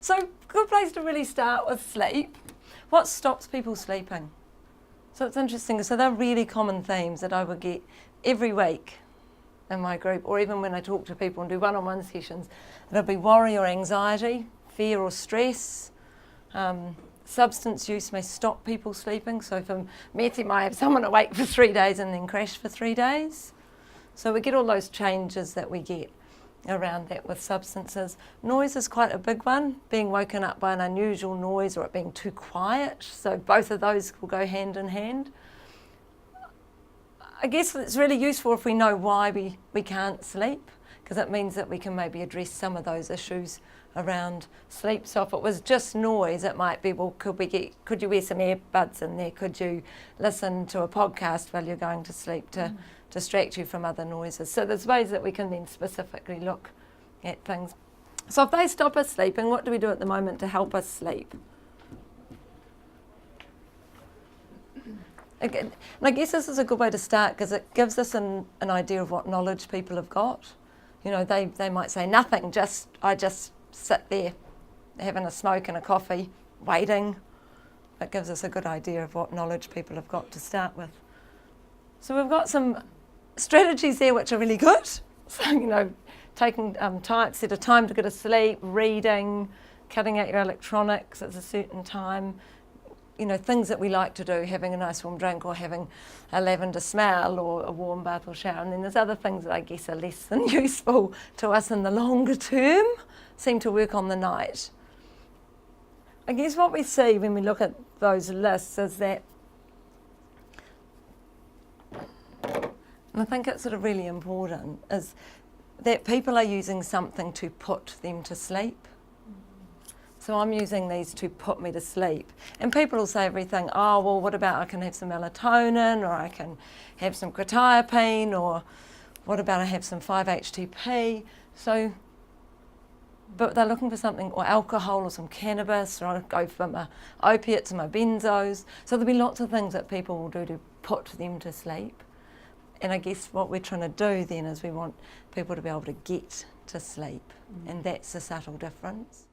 So, good place to really start with sleep. What stops people sleeping? So it's interesting, so they're really common themes that I would get every week in my group, or even when I talk to people and do one-on-one sessions. It'll be worry or anxiety, fear or stress. Substance use may stop people sleeping. So for meth, you might have someone awake for 3 days and then crash for 3 days. So we get all those changes that we get around that with substances. Noise is quite a big one, being woken up by an unusual noise or it being too quiet. So both of those will go hand in hand. I guess it's really useful if we know why we can't sleep, because it means that we can maybe address some of those issues around sleep. So if it was just noise, it might be, well, could you wear some earbuds in there? Could you listen to a podcast while you're going to sleep to distract you from other noises? So there's ways that we can then specifically look at things. So if they stop us sleeping, what do we do at the moment to help us sleep? Again, and I guess this is a good way to start because it gives us an idea of what knowledge people have got. You know, they might say nothing, I just sit there having a smoke and a coffee, waiting. It gives us a good idea of what knowledge people have got to start with. So we've got some strategies there which are really good. So, you know, taking set a time to go to sleep, reading, cutting out your electronics at a certain time, you know, things that we like to do, having a nice warm drink or having a lavender smell or a warm bath or shower. And then there's other things that I guess are less than useful to us in the longer term, seem to work on the night. I guess what we see when we look at those lists is that, and I think it's sort of really important, is that people are using something to put them to sleep. So I'm using these to put me to sleep. And people will say everything, oh, well, what about I can have some melatonin, or I can have some quetiapine, or what about I have some 5-HTP? So, but they're looking for something, or alcohol, or some cannabis, or I'll go for my opiates and my benzos. So there'll be lots of things that people will do to put them to sleep. And I guess what we're trying to do then is we want people to be able to get to sleep. And that's a subtle difference.